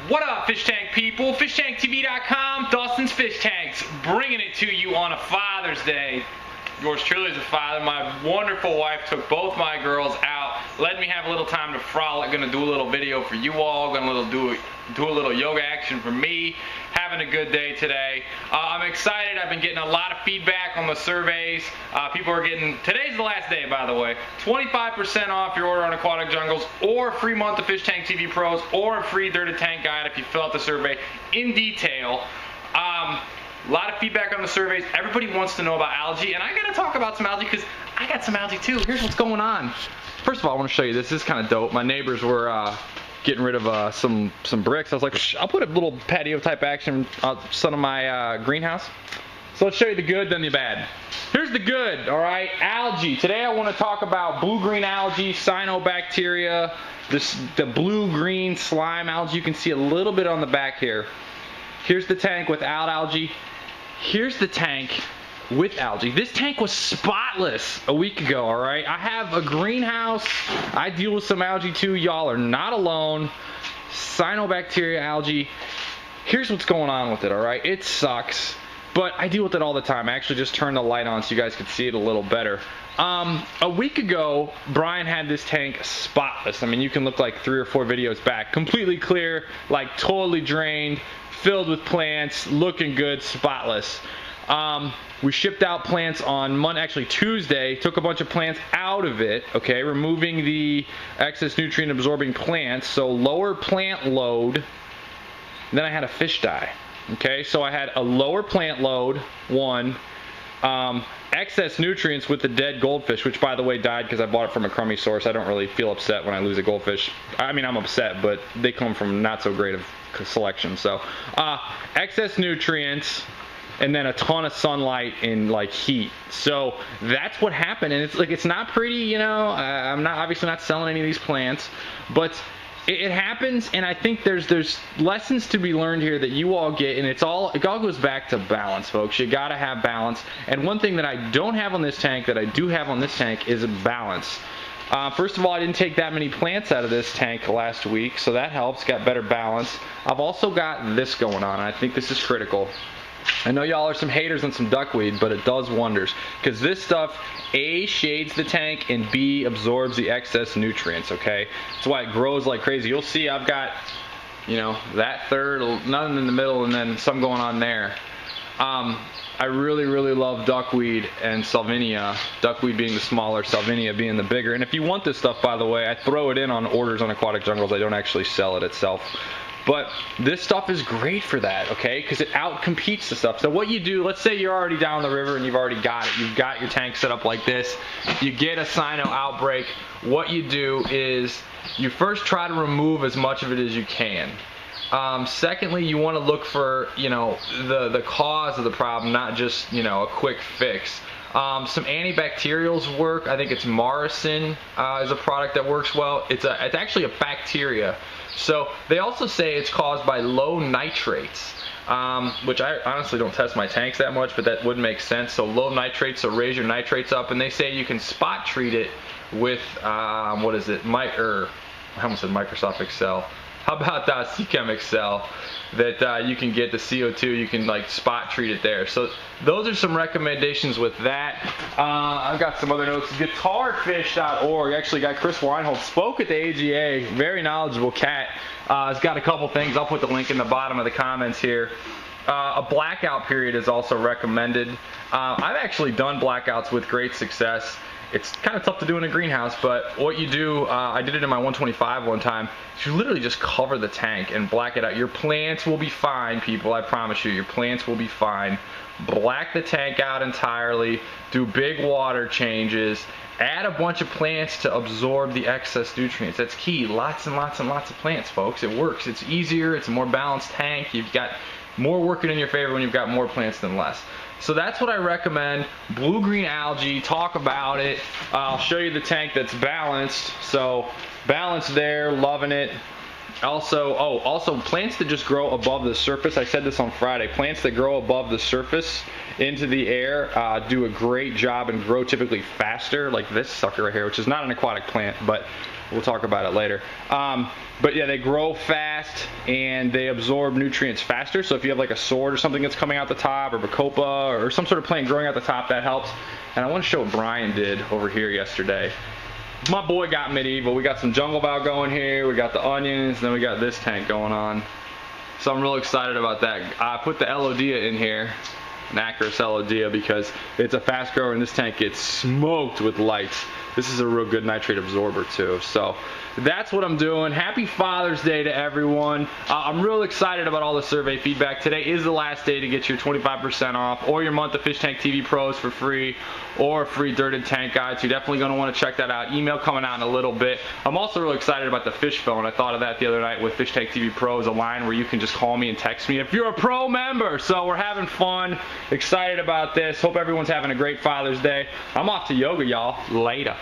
What up, fish tank people? FishTankTV.com, Dustin's Fish Tanks, bringing it to you on a Father's Day. Yours truly is a father. My wonderful wife took both my girls out, let me have a little time to frolic. Gonna do a little video for you all. Gonna do a little yoga action for me. Having a good day today. I'm excited. I've been getting a lot of feedback on the surveys. People are getting, today's the last day, by the way, 25% off your order on Aquatic Jungles, or a free month of Fish Tank TV Pros, or a free Dirty Tank guide if you fill out the survey in detail. A lot of feedback on the surveys. Everybody wants to know about algae, and I gotta talk about some algae because I got some algae too. Here's what's going on. First of all, I want to show you this. This is kind of dope. My neighbors were getting rid of some bricks. I was like, I'll put a little patio type action outside of my greenhouse. So let's show you the good, then the bad. Here's the good, all right? Algae. Today I want to talk about blue-green algae, cyanobacteria, the blue-green slime algae. You can see a little bit on the back here. Here's the tank without algae. Here's the tank with algae. This tank was spotless a week ago, all right? I have a greenhouse. I deal with some algae too. Y'all are not alone. Cyanobacteria algae. Here's what's going on with it, all right? It sucks, but I deal with it all the time. I actually just turned the light on so you guys could see it a little better. A week ago, Brian had this tank spotless. I mean, you can look like 3 or 4 videos back. Completely clear, like totally drained, filled with plants, looking good, spotless. We shipped out plants on Monday, actually Tuesday, took a bunch of plants out of it, okay, removing the excess nutrient absorbing plants, so lower plant load. Then I had a fish die, okay, so I had a lower plant load, one, excess nutrients with the dead goldfish, which by the way died because I bought it from a crummy source. I don't really feel upset when I lose a goldfish. I mean, I'm upset, but they come from not so great of selection. So excess nutrients, and then a ton of sunlight and like heat. So that's what happened, and it's like, it's not pretty, you know. I'm not obviously not selling any of these plants, but it happens, and I think there's lessons to be learned here that you all get, and it all goes back to balance, folks. You gotta have balance. And one thing that I don't have on this tank that I do have on this tank is a balance. First of all, I didn't take that many plants out of this tank last week, so that helps. Got better balance. I've also got this going on. I think this is critical. I know y'all are some haters on some duckweed, but it does wonders, because this stuff A, shades the tank, and B, absorbs the excess nutrients, okay? That's why it grows like crazy. You'll see I've got, you know, that third, nothing in the middle, and then some going on there. I really love duckweed and salvinia, duckweed being the smaller, salvinia being the bigger. And if you want this stuff, by the way, I throw it in on orders on Aquatic Jungles. I don't actually sell it itself. But this stuff is great for that, okay? Because it outcompetes the stuff. So what you do, let's say you're already down the river and you've already got it. You've got your tank set up like this. You get a cyano outbreak. What you do is you first try to remove as much of it as you can. Secondly, you want to look for, you know, the cause of the problem, not just, you know, a quick fix. Some antibacterials work. I think it's Morrison is a product that works well. It's actually a bacteria. So they also say it's caused by low nitrates, which I honestly don't test my tanks that much, but that would make sense. So low nitrates, so raise your nitrates up, and they say you can spot treat it with what is it? I almost said Microsoft Excel. How about that Seachem Excel that you can get the CO2, you can like spot treat it there. So those are some recommendations with that. I've got some other notes. Guitarfish.org, actually got Chris Weinhold, spoke at the AGA, very knowledgeable cat. Has got a couple things. I'll put the link in the bottom of the comments here. A blackout period is also recommended. I've actually done blackouts with great success. It's kind of tough to do in a greenhouse, but what you do, I did it in my 125 one time, you literally just cover the tank and black it out. Your plants will be fine, people, I promise you, your plants will be fine. Black the tank out entirely, do big water changes, add a bunch of plants to absorb the excess nutrients. That's key. Lots and lots and lots of plants, folks. It works. It's easier. It's a more balanced tank. You've got more working in your favor when you've got more plants than less. So that's what I recommend. Blue-green algae, talk about it. I'll show you the tank that's balanced. So balanced there, loving it. Also plants that just grow above the surface. I said this on Friday. Plants that grow above the surface into the air do a great job and grow typically faster, like this sucker right here, which is not an aquatic plant, but We'll talk about it later. But yeah, they grow fast and they absorb nutrients faster. So if you have like a sword or something that's coming out the top, or bacopa, or some sort of plant growing out the top, that helps. And I want to show what Brian did over here yesterday. My boy got medieval. We got some jungle bow going here. We got the onions. Then we got this tank going on. So I'm real excited about that. I put the Elodea in here, an Acris Elodea, because it's a fast grower and this tank gets smoked with lights. This is a real good nitrate absorber too. So that's what I'm doing. Happy Father's Day to everyone. I'm real excited about all the survey feedback. Today is the last day to get your 25% off or your month of Fish Tank TV Pros for free, or a free dirted tank guide. So you're definitely going to want to check that out. Email coming out in a little bit. I'm also really excited about the fish phone. I thought of that the other night with Fish Tank TV Pros, a line where you can just call me and text me if you're a pro member. So we're having fun. Excited about this. Hope everyone's having a great Father's Day. I'm off to yoga, y'all. Later.